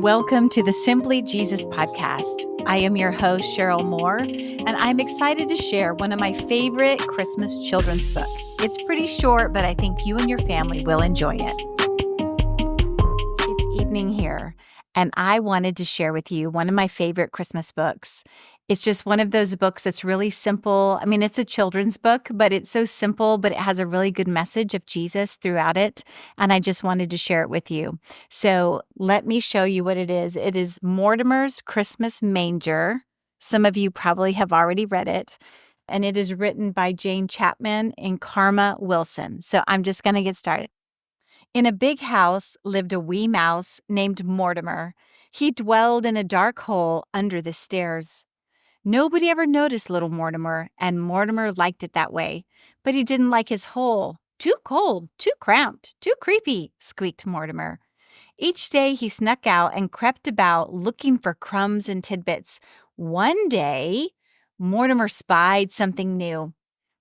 Welcome to the Simply Jesus podcast. I am your host, Cheryl Moore, and I'm excited to share one of my favorite Christmas children's books. It's pretty short, but I think you and your family will enjoy it. It's evening here, and I wanted to share with you one of my favorite Christmas books. It's just one of those books that's really simple. I mean, it's a children's book, but it's so simple, but it has a really good message of Jesus throughout it. And I just wanted to share it with you. So let me show you what it is. It is Mortimer's Christmas Manger. Some of you probably have already read it. And it is written by Jane Chapman and Karma Wilson. So I'm just going to get started. In a big house lived a wee mouse named Mortimer. He dwelled in a dark hole under the stairs. Nobody ever noticed little Mortimer, and Mortimer liked it that way. But he didn't like his hole. Too cold, too cramped, too creepy, squeaked Mortimer. Each day he snuck out and crept about looking for crumbs and tidbits. One day, Mortimer spied something new.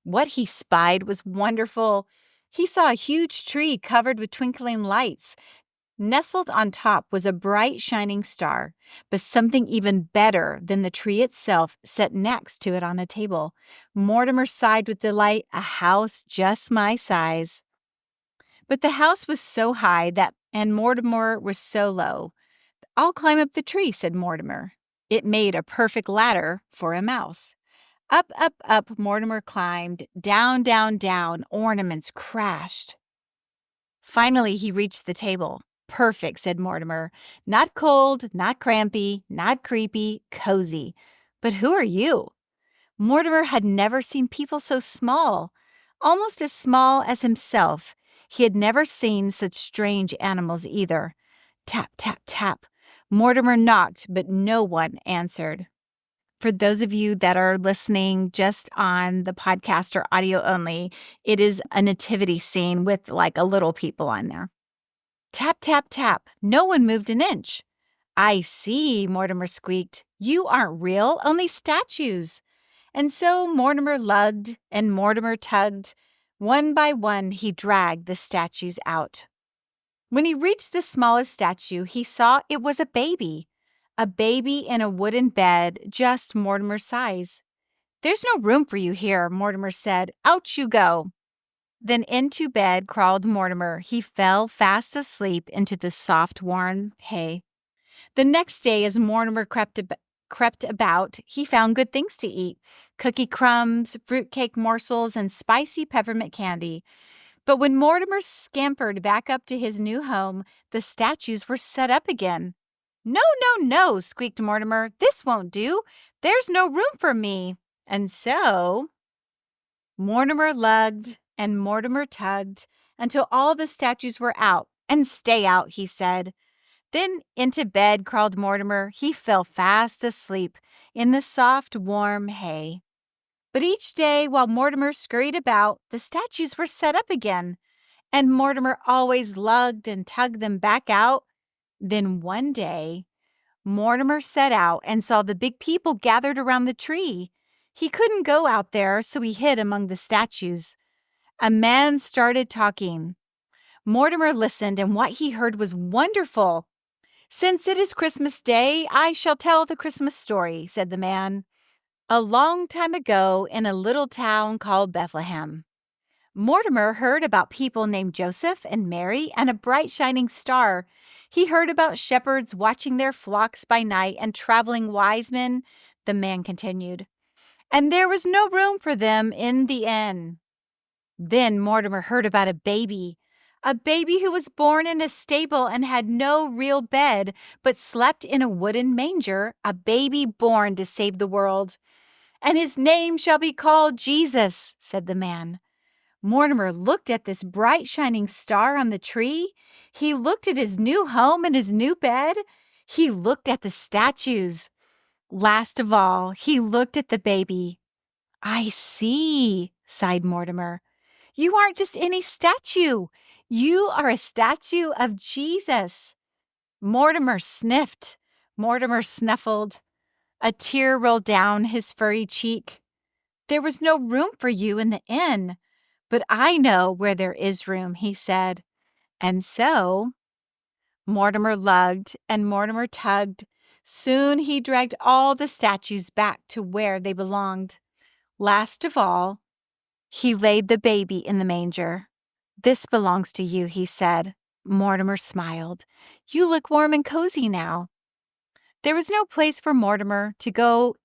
What he spied was wonderful. He saw a huge tree covered with twinkling lights. Nestled on top was a bright, shining star, but something even better than the tree itself sat next to it on a table. Mortimer sighed with delight, a house just my size. But the house was so high and Mortimer was so low. I'll climb up the tree, said Mortimer. It made a perfect ladder for a mouse. Up, up, up, Mortimer climbed. Down, down, down, ornaments crashed. Finally, he reached the table. Perfect, said Mortimer. Not cold, not crampy, not creepy, cozy. But who are you? Mortimer had never seen people so small, almost as small as himself. He had never seen such strange animals either. Tap, tap, tap. Mortimer knocked, but no one answered. For those of you that are listening just on the podcast or audio only, it is a nativity scene with like a little people on there. Tap, tap, tap. No one moved an inch. I see, Mortimer squeaked. You aren't real, only statues. And so Mortimer lugged and Mortimer tugged. One by one, he dragged the statues out. When he reached the smallest statue, he saw it was a baby in a wooden bed just Mortimer's size. There's no room for you here, Mortimer said. Out you go. Then into bed crawled Mortimer. He fell fast asleep into the soft, warm hay. The next day, as Mortimer crept about, he found good things to eat: cookie crumbs, fruitcake morsels, and spicy peppermint candy. But when Mortimer scampered back up to his new home, the statues were set up again. No, no, no, squeaked Mortimer. This won't do. There's no room for me. And so Mortimer lugged and Mortimer tugged until all the statues were out. And stay out, he said. Then into bed crawled Mortimer. He fell fast asleep in the soft, warm hay. But each day, while Mortimer scurried about, the statues were set up again, and Mortimer always lugged and tugged them back out. Then one day, Mortimer set out and saw the big people gathered around the tree. He couldn't go out there, so he hid among the statues. A man started talking. Mortimer listened, and what he heard was wonderful. Since it is Christmas Day, I shall tell the Christmas story, said the man. A long time ago, in a little town called Bethlehem, Mortimer heard about people named Joseph and Mary and a bright shining star. He heard about shepherds watching their flocks by night and traveling wise men, the man continued. And there was no room for them in the inn. Then Mortimer heard about a baby who was born in a stable and had no real bed, but slept in a wooden manger, a baby born to save the world. And his name shall be called Jesus, said the man. Mortimer looked at this bright shining star on the tree. He looked at his new home and his new bed. He looked at the statues. Last of all, he looked at the baby. I see, sighed Mortimer. You aren't just any statue. You are a statue of Jesus. Mortimer sniffed. Mortimer snuffled. A tear rolled down his furry cheek. There was no room for you in the inn, but I know where there is room, he said. And so Mortimer lugged and Mortimer tugged. Soon he dragged all the statues back to where they belonged. Last of all, he laid the baby in the manger. "This belongs to you," he said. Mortimer smiled. "You look warm and cozy now." There was no place for Mortimer to go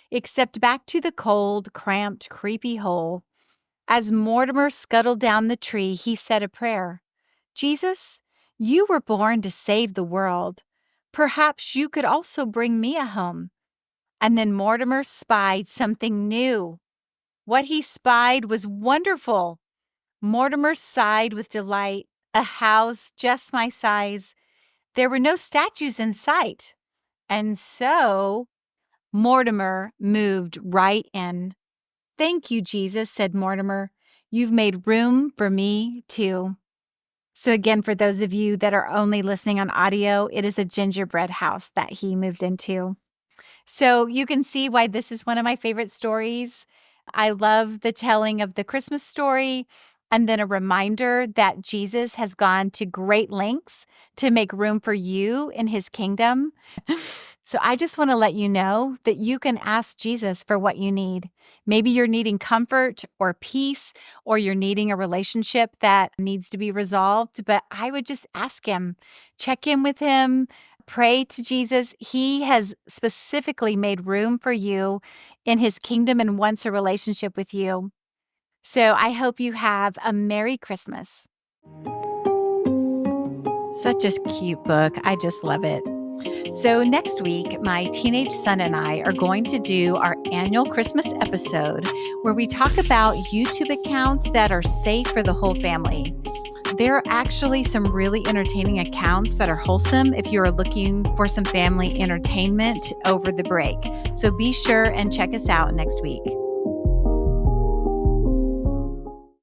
except back to the cold, cramped, creepy hole. As Mortimer scuttled down the tree, he said a prayer. "Jesus, you were born to save the world. Perhaps you could also bring me a home." And then Mortimer spied something new. What he spied was wonderful. Mortimer sighed with delight. A house just my size. There were no statues in sight. And so Mortimer moved right in. "Thank you, Jesus," said Mortimer. "You've made room for me, too." So again, for those of you that are only listening on audio, it is a gingerbread house that he moved into. So you can see why this is one of my favorite stories. I love the telling of the Christmas story and then a reminder that Jesus has gone to great lengths to make room for you in his kingdom. So I just want to let you know that you can ask Jesus for what you need. Maybe you're needing comfort or peace, or you're needing a relationship that needs to be resolved, but I would just ask him, check in with him, pray to Jesus. He has specifically made room for you in his kingdom and wants a relationship with you. So I hope you have a Merry Christmas. Such a cute book. I just love it. So next week, my teenage son and I are going to do our annual Christmas episode where we talk about YouTube accounts that are safe for the whole family. There are actually some really entertaining accounts that are wholesome if you are looking for some family entertainment over the break. So be sure and check us out next week.